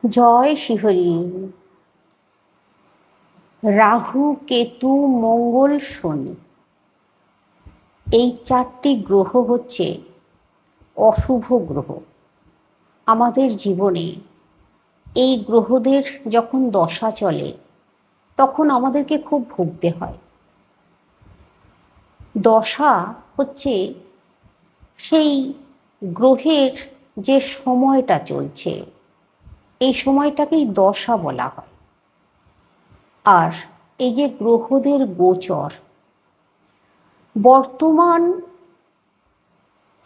জয় শিহরি। রাহু, কেতু, মঙ্গল, শনি, এই চারটি গ্রহ হচ্ছে অশুভ গ্রহ। আমাদের জীবনে এই গ্রহদের যখন দশা চলে তখন আমাদেরকে খুব ভুগতে হয়। দশা হচ্ছে সেই গ্রহের যে সময়টা চলছে, এই সময়টাকেই দশা বলা হয়। আর এই যে গ্রহদের গোচর, বর্তমান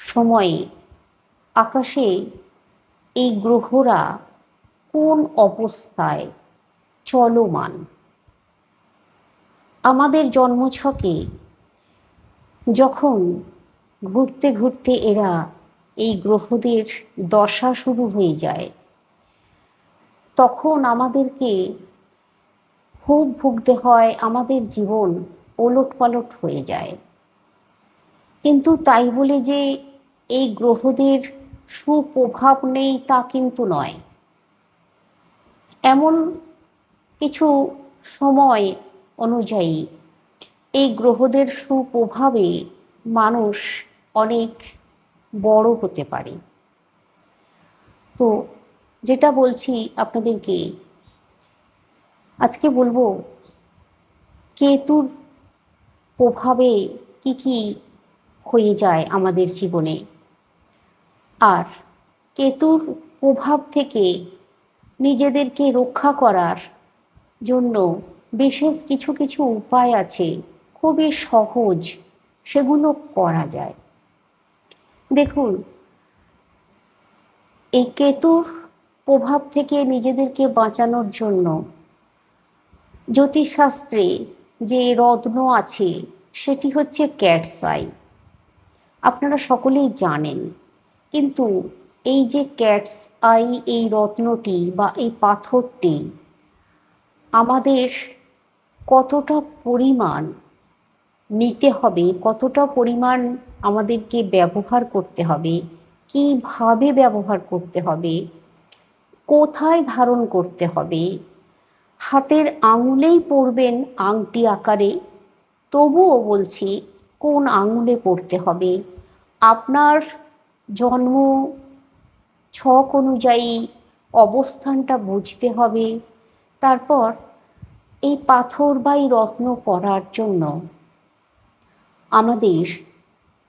সময়ে আকাশে এই গ্রহরা কোন অবস্থায় চলমান, আমাদের জন্মছকে যখন ঘুরতে ঘুরতে এরা এই গ্রহদের দশা শুরু হয়ে যায়, তখন আমাদেরকে খুব ভুগতে হয়, আমাদের জীবন ওলটপালট হয়ে যায়। কিন্তু তাই বলে যে এই গ্রহদের সুপ্রভাব নেই তা কিন্তু নয়। এমন কিছু সময় অনুযায়ী এই গ্রহদের সুপ্রভাবে মানুষ অনেক বড় হতে পারে। তো যেটা বলছি আপনাদেরকে, আজকে বলবো কেতুর প্রভাবে কি কি হয়ে যায় আমাদের জীবনে, আর কেতুর প্রভাব থেকে নিজেদেরকে রক্ষা করার জন্য বিশেষ কিছু কিছু উপায় আছে, খুবই সহজ, সেগুলো করা যায়। দেখুন, এই কেতুর প্রভাব থেকে নিজেদেরকে বাঁচানোর জন্য জ্যোতিষশাস্ত্রে যে রত্ন আছে সেটি হচ্ছে ক্যাটস আই। আপনারা সকলেই জানেন, কিন্তু এই যে ক্যাটস আই, এই রত্নটি বা এই পাথরটি আমাদের কতটা পরিমাণ নিতে হবে, কতটা পরিমাণ আমাদেরকে ব্যবহার করতে হবে, কিভাবে ব্যবহার করতে হবে, কোথায় ধারণ করতে হবে, হাতের আঙুলেই পরবেন আংটি আকারে, তবুও বলছি কোন আঙুলে পরতে হবে, আপনার জন্ম ছক অনুযায়ী অবস্থানটা বুঝতে হবে। তারপর এই পাথর বা এই রত্ন পরার জন্য আমাদের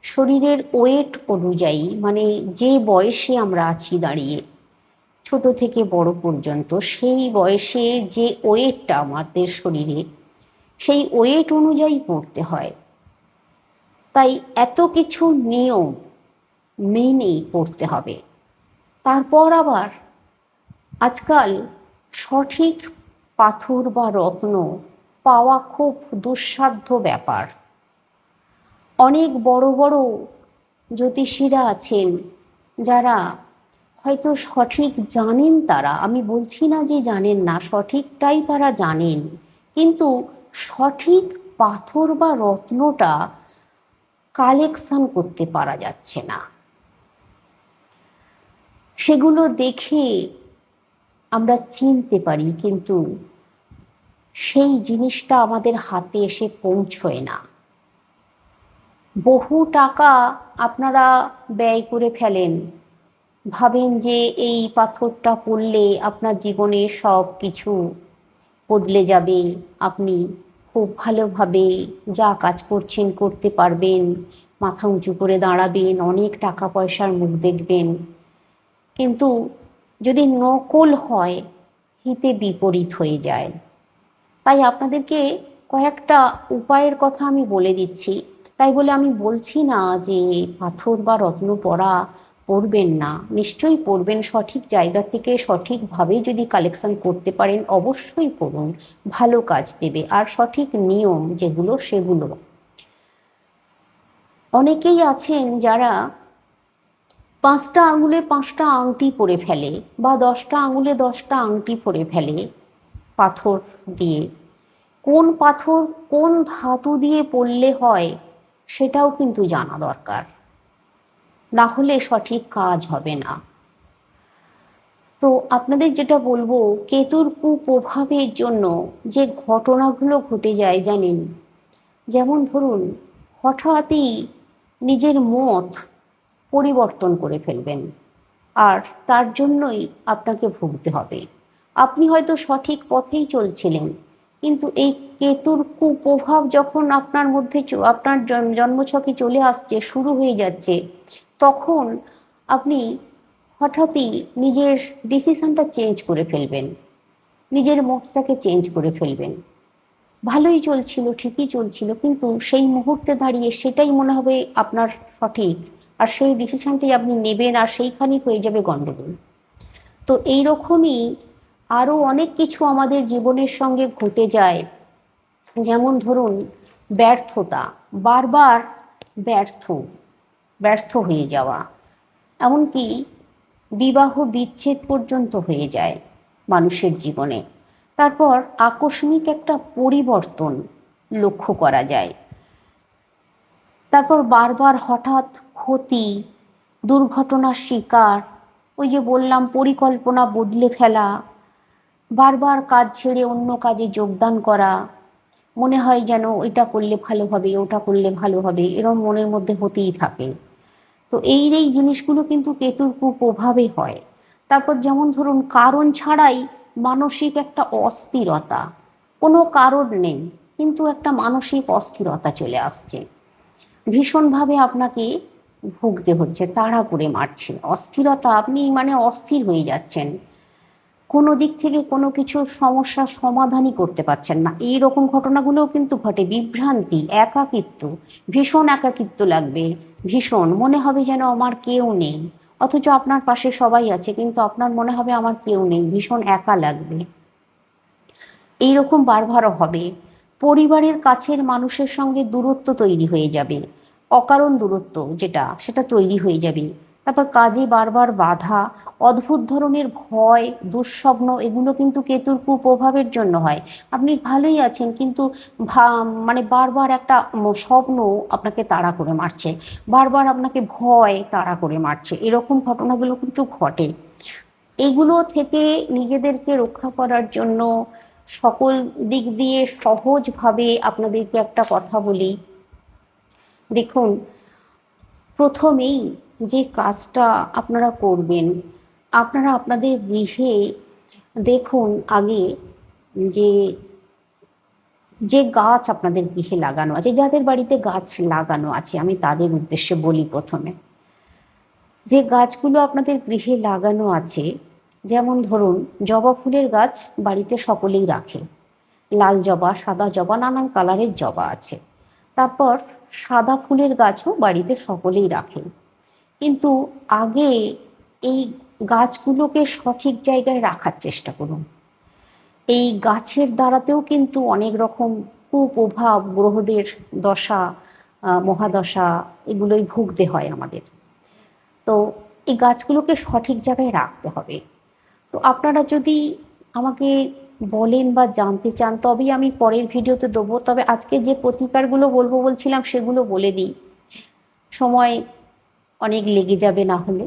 শরীরের ওয়েট অনুযায়ী, মানে যে বয়সে আমরা আছি দাঁড়িয়ে, ছোট থেকে বড় পর্যন্ত, সেই বয়সে যে ওয়েটটা আমাদের শরীরে, সেই ওয়েট অনুযায়ী পড়তে হয়। তাই এত কিছু নিয়ম মেনে পড়তে হবে। তারপর আবার আজকাল সঠিক পাথর বা রত্ন পাওয়া খুব দুঃসাধ্য ব্যাপার। অনেক বড় বড় জ্যোতিষীরা আছেন যারা হয়তো সঠিক জানেন, তারা, আমি বলছি না যে জানেন না, সঠিকটাই তারা জানেন, কিন্তু সঠিক পাথর বা রত্নটা কালেকশন করতে পারা যাচ্ছে না। সেগুলো দেখে আমরা চিনতে পারি, কিন্তু সেই জিনিসটা আমাদের হাতে এসে পৌঁছয় না। বহু টাকা আপনারা ব্যয় করে ফেলেন, ভাবেন যে এই পাথরটা পড়লে আপনার জীবনে সব কিছু বদলে যাবে, আপনি খুব ভালোভাবে যা কাজ করছেন করতে পারবেন, মাথা উঁচু করে দাঁড়াবেন, অনেক টাকা পয়সার মুখ দেখবেন। কিন্তু যদি নকল হয়, হিতে বিপরীত হয়ে যায়। তাই আপনাদেরকে কয়েকটা উপায়ের কথা আমি বলে দিচ্ছি। তাই বলে আমি বলছি না যে পাথর বা রত্ন পরবেন না, নিশ্চয়ই পরবেন। সঠিক জায়গা থেকে সঠিকভাবে যদি কালেকশন করতে পারেন অবশ্যই পরুন, ভালো কাজ দেবে। আর সঠিক নিয়ম যেগুলো, সেগুলো, অনেকেই আছেন যারা 5টা আঙুলে 5টা আংটি পরে ফেলে, বা 10টা আঙুলে 10টা আংটি পরে ফেলে পাথর দিয়ে। কোন পাথর কোন ধাতু দিয়ে পড়লে হয় সেটাও কিন্তু জানা দরকার, না হলে সঠিক কাজ হবে না। তো আপনাদের যেটা বলবো, কেতুর কুপ্রভাবের জন্য যে ঘটনাগুলো ঘটে যায় জানেন, যেমন ধরুন হঠাৎই নিজের মত পরিবর্তন করে ফেলবেন, আর তার জন্যই আপনাকে ভুগতে হবে। আপনি হয়তো সঠিক পথেই চলছিলেন, কিন্তু এই কেতুর কুপ্রভাব যখন আপনার মধ্যে আপনার জন্মছকে চলে আসছে, শুরু হয়ে যাচ্ছে, তখন আপনি হঠাৎই নিজের ডিসিশনটা চেঞ্জ করে ফেলবেন, নিজের মতটাকে চেঞ্জ করে ফেলবেন। ভালোই চলছিল, ঠিকই চলছিল, কিন্তু সেই মুহূর্তে দাঁড়িয়ে সেটাই মনে হবে আপনার সঠিক, আর সেই ডিসিশনটাই আপনি নেবেন, আর সেইখানেই হয়ে যাবে গণ্ডগোল। তো এইরকমই আরও অনেক কিছু আমাদের জীবনের সঙ্গে ঘটে যায়। যেমন ধরুন ব্যর্থতা, বারবার ব্যর্থ ব্যর্থ হয়ে যাওয়া, এমনকি বিবাহ বিচ্ছেদ পর্যন্ত হয়ে যায় মানুষের জীবনে। তারপর আকস্মিক একটা পরিবর্তন লক্ষ্য করা যায়। তারপর বারবার হঠাৎ ক্ষতি, দুর্ঘটনার শিকার, ওই যে বললাম পরিকল্পনা বদলে ফেলা, বারবার কাজ ছেড়ে অন্য কাজে যোগদান করা, মনে হয় যেন এটা করলে ভালো হবে, ওটা করলে ভালো হবে, এরকম মনের মধ্যে হতেই থাকে। তো এই জিনিসগুলো কিন্তু কেতুর কুপ্রভাবে হয়। তারপর যেমন ধরুন কারণ ছাড়াই মানসিক একটা অস্থিরতা, কোনো কারণ নেই কিন্তু একটা মানসিক অস্থিরতা চলে আসছে, ভীষণভাবে আপনাকে ভুগতে হচ্ছে, তাড়া করে মারছে অস্থিরতা, আপনি মানে অস্থির হয়ে যাচ্ছেন, কোনো দিক থেকে কোনো কিছুর সমস্যার সমাধানই করতে পারছেন না। এই রকম ঘটনাগুলোও কিন্তু ঘটে। বিভ্রান্তি, একাকিত্ব, ভীষণ একাকিত্ব লাগবে, ভীষণ মনে হবে যেন আমার কেউ নেই, অথচ আপনার পাশে সবাই আছে, কিন্তু আপনার মনে হবে আমার কেউ নেই, ভীষণ একা লাগবে। এইরকম বারবারও হবে। পরিবারের কাছের মানুষের সঙ্গে দূরত্ব তৈরি হয়ে যাবে, অকারণ দূরত্ব যেটা, সেটা তৈরি হয়ে যাবে। তারপর কাজে বারবার বাধা, অদ্ভুত ধরনের ভয়, দুঃস্বপ্ন, এগুলো কিন্তু কেতুর কুপ্রভাবের জন্য হয়। আপনি ভালোই আছেন, কিন্তু মানে বারবার একটা স্বপ্ন আপনাকে তাড়া করে মারছে, বারবার আপনাকে ভয় তাড়া করে মারছে, এরকম ঘটনাগুলো কিন্তু ঘটে। এগুলো থেকে নিজেদেরকে রক্ষা করার জন্য সকল দিক দিয়ে সহজভাবে আপনাদেরকে একটা কথা বলি। দেখুন, প্রথমেই যে কাজটা আপনারা করবেন, আপনারা আপনাদের গৃহে দেখুন আগে যে যে গাছ আপনাদের গৃহে লাগানো আছে, যাদের বাড়িতে গাছ লাগানো আছে আমি তাদের উদ্দেশ্যে বলি। প্রথমে যে গাছগুলো আপনাদের গৃহে লাগানো আছে, যেমন ধরুন জবা ফুলের গাছ বাড়িতে সকলেই রাখে, লাল জবা, সাদা জবা, নানান কালারের জবা আছে। তারপর সাদা ফুলের গাছও বাড়িতে সকলেই রাখে। কিন্তু আগে এই গাছগুলোকে সঠিক জায়গায় রাখার চেষ্টা করুন। এই গাছের দ্বারাতেও কিন্তু অনেক রকম কুপ্রভাব, গ্রহদের দশা, মহাদশা, এগুলোই ভুগতে হয় আমাদের। তো এই গাছগুলোকে সঠিক জায়গায় রাখতে হবে। তো আপনারা যদি আমাকে বলেন বা জানতে চান, তবেই আমি পরের ভিডিওতে দেবো। তবে আজকে যে প্রতিকারগুলো বলবো বলছিলাম সেগুলো বলে দিই, সময় অনেক লেগে যাবে না হলে।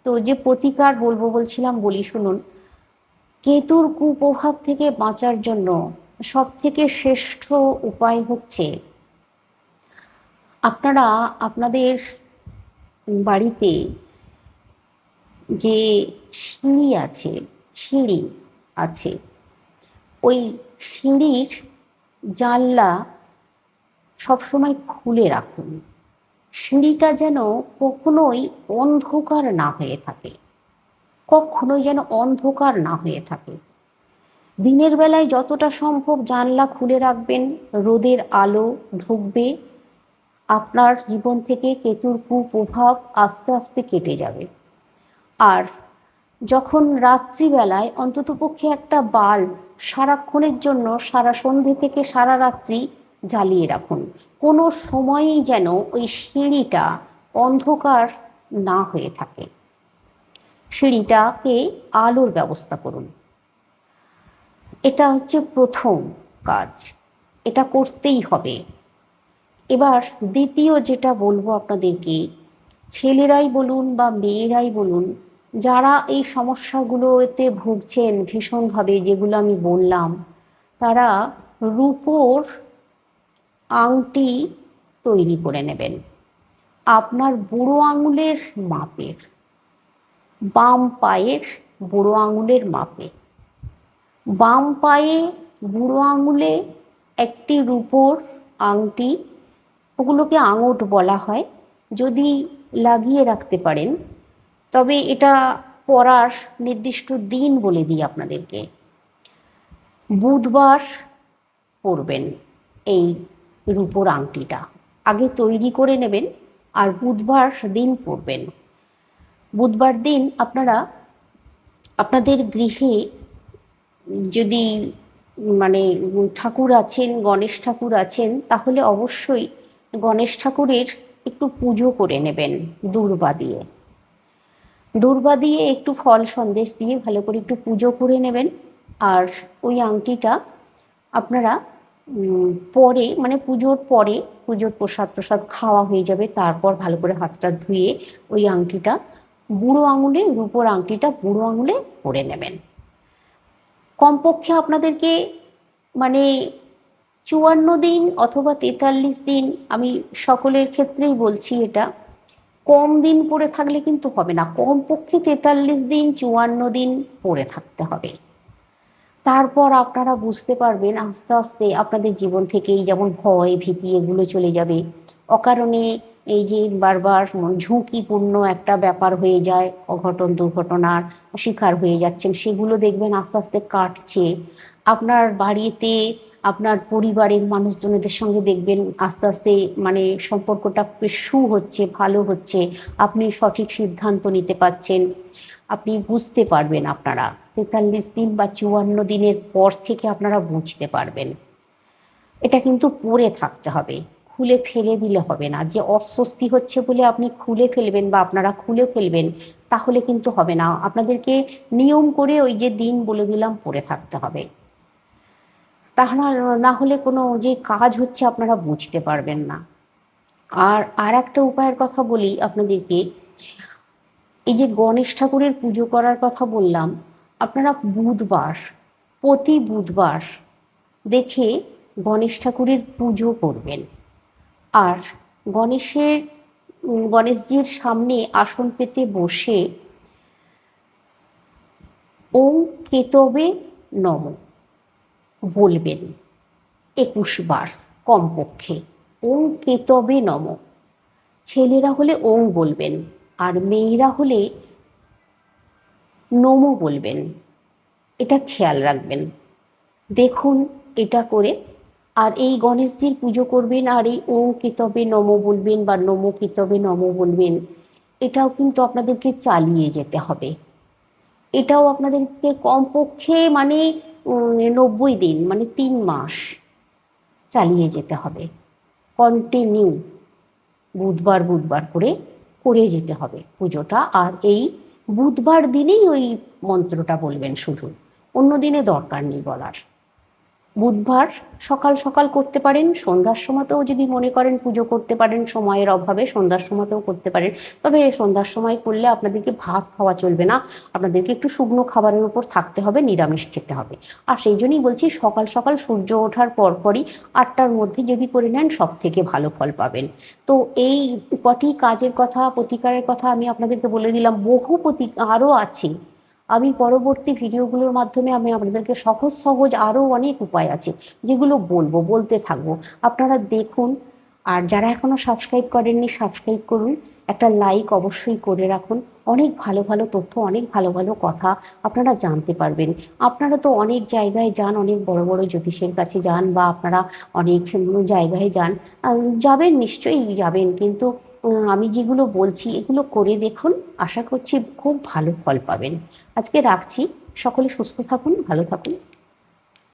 তো যে প্রতিকার বলবো বলছিলাম বলি শুনুন। কেতুর কুপ্রভাব থেকে বাঁচার জন্য সব থেকে শ্রেষ্ঠ উপায় হচ্ছে, আপনারা আপনাদের বাড়িতে যে সিঁড়ি আছে, সিঁড়ি আছে, ওই সিঁড়ির জানলা সবসময় খুলে রাখুন। সিঁড়িটা যেন কখনোই অন্ধকার না হয়ে থাকে, কখনোই যেন অন্ধকার না হয়ে থাকে। দিনের বেলায় যতটা সম্ভব জানলা খুলে রাখবেন, রোদের আলো ঢুকবে, আপনার জীবন থেকে কেতুর কুপ্রভাব আস্তে আস্তে কেটে যাবে। আর যখন রাত্রিবেলায় অন্ততপক্ষে একটা বাল্ব সারাক্ষণের জন্য, সারা সন্ধে থেকে সারা রাত্রি জ্বালিয়ে রাখুন। কোনো সময়ই যেন ওই সিঁড়িটা অন্ধকার না হয়ে থাকে, সিঁড়িটাকে আলোর ব্যবস্থা করুন। এটা হচ্ছে প্রথম কাজ, এটা করতেই হবে। এবার দ্বিতীয় যেটা বলবো আপনাদেরকে, ছেলেরাই বলুন বা মেয়েরাই বলুন, যারা এই সমস্যাগুলোতে ভুগছেন ভীষণভাবে, যেগুলো আমি বললাম, তারা রূপোর আংটি তৈরি করে নেবেন আপনার বুড়ো আঙুলের মাপের, বাম পায়ের বুড়ো আঙুলের মাপে। বাম পায়ে বুড়ো আঙুলে একটি রূপোর আংটি, ওগুলোকে আঙট বলা হয়, যদি লাগিয়ে রাখতে পারেন, তবে এটা পরার নির্দিষ্ট দিন বলে দিই আপনাদেরকে। বুধবার পরবেন এই রূপোর আংটিটা, আগে তৈরি করে নেবেন আর বুধবার দিন পরবেন। বুধবার দিন আপনারা আপনাদের গৃহে যদি মানে ঠাকুর আছেন, গণেশ ঠাকুর আছেন, তাহলে অবশ্যই গণেশ ঠাকুরের একটু পুজো করে নেবেন দূর্বা দিয়ে। দূর্বা দিয়ে একটু ফল সন্দেশ দিয়ে ভালো করে একটু পুজো করে নেবেন। আর ওই আংটিটা আপনারা পরে, মানে পুজোর পরে, পুজোর প্রসাদ খাওয়া হয়ে যাবে, তারপর ভালো করে হাতটা ধুয়ে ওই আংটিটা বুড়ো আঙুলে, রূপোর আংটিটা বুড়ো আঙুলে পরে নেবেন। কমপক্ষে আপনাদেরকে মানে 54 দিন অথবা 43 দিন, আমি সকলের ক্ষেত্রেই বলছি এটা, কম দিন পড়ে থাকলে কিন্তু হবে না, কমপক্ষে 43 দিন 54 দিন পড়ে থাকতে হবে। তারপর আপনারা বুঝতে পারবেন আস্তে আস্তে আপনাদের জীবন থেকে এই যেমন ভয় ভীতি এগুলো চলে যাবে। অকারণে এই যে বারবার ঝুঁকিপূর্ণ একটা ব্যাপার হয়ে যায়, অঘটন দুর্ঘটনার শিকার হয়ে যাচ্ছেন, সেগুলো দেখবেন আস্তে আস্তে কাটছে। আপনার বাড়িতে আপনার পরিবারের মানুষজনদের সঙ্গে দেখবেন আস্তে আস্তে মানে সম্পর্কটা বেশ হচ্ছে, ভালো হচ্ছে, আপনি সঠিক সিদ্ধান্ত নিতে পারছেন, আপনি বুঝতে পারবেন। আপনারা 43 দিন বা 54 দিনের পর থেকে আপনারা বুঝতে পারবেন। এটা কিন্তু পরে থাকতে হবে, খুলে ফেলে দিলে হবে না। যে অস্বস্তি হচ্ছে বলে আপনি খুলে ফেলবেন বা আপনারা খুলে ফেলবেন, তাহলে কিন্তু হবে না। আপনাদেরকে নিয়ম করে ওই যে দিন বলে দিলাম পরে থাকতে হবে, তাহলে না হলে কোনো যে কাজ হচ্ছে আপনারা বুঝতে পারবেন না। আর একটা উপায়ের কথা বলি আপনাদেরকে, এই যে গণেশ ঠাকুরের পুজো করার কথা বললাম, আপনারা বুধবার, প্রতি বুধবার দেখে গণেশ ঠাকুরের পুজো করবেন। আর গণেশজির সামনে আসন পেতে বসে ওং কেতবে নমঃ বলবেন 21 বার কমপক্ষে। ওং কেতবে নমঃ, ছেলেরা হলে ওং বলবেন আর মেয়েরা হলে নমঃ বলবেন। এটা খেয়াল রাখবেন, দেখুন এটা করে। আর এই গণেশজির পুজো করবেন আর এই ওং কেতবে নমঃ বলবেন বা নমঃ কেতবে নমঃ বলবেন, এটাও কিন্তু আপনাদেরকে চালিয়ে যেতে হবে। এটাও আপনাদেরকে কমপক্ষে মানে 90 দিন, মানে 3 মাস চালিয়ে যেতে হবে, কন্টিনিউ বুধবার বুধবার করে করে যেতে হবে পুজোটা। আর এই বুধবার দিনেই ওই মন্ত্রটা বলবেন শুধু, অন্য দিনে দরকার নেই বলার। বুধবার সকাল সকাল করতে পারেন, সন্ধ্যার সময়তেও যদি মনে করেন পুজো করতে পারেন, সময়ের অভাবে সন্ধ্যার সময়তেও করতে পারেন। তবে সন্ধ্যার সময় করলে আপনাদেরকে ভাত খাওয়া চলবে না, আপনাদেরকে একটু শুকনো খাবারের উপর থাকতে হবে, নিরামিষ খেতে হবে। আর সেই জন্যই বলছি সকাল সকাল সূর্য ওঠার পরপরই 8টার মধ্যে যদি করে নেন, সব থেকে ভালো ফল পাবেন। তো এই কটি কাজের কথা, প্রতিকারের কথা আমি আপনাদেরকে বলে দিলাম। বহু আরও আছে, আমি পরবর্তী ভিডিওগুলোর মাধ্যমে আমি আপনাদেরকে সহজ সহজ আরও অনেক উপায় আছে যেগুলো বলতে থাকবো, আপনারা দেখুন। আর যারা এখনো সাবস্ক্রাইব করেননি, সাবস্ক্রাইব করুন, একটা লাইক অবশ্যই করে রাখুন। অনেক ভালো ভালো তথ্য, অনেক ভালো ভালো কথা আপনারা জানতে পারবেন। আপনারা তো অনেক জায়গায় যান, অনেক বড় বড় জ্যোতিষের কাছে যান, বা আপনারা অনেক জায়গায় যান, যাবেন, নিশ্চয়ই যাবেন, কিন্তু আমি যেগুলো বলছি এগুলো করে দেখুন, আশা করছি খুব ভালো ফল পাবেন। আজকে রাখছি, সকলে সুস্থ থাকুন, ভালো থাকুন।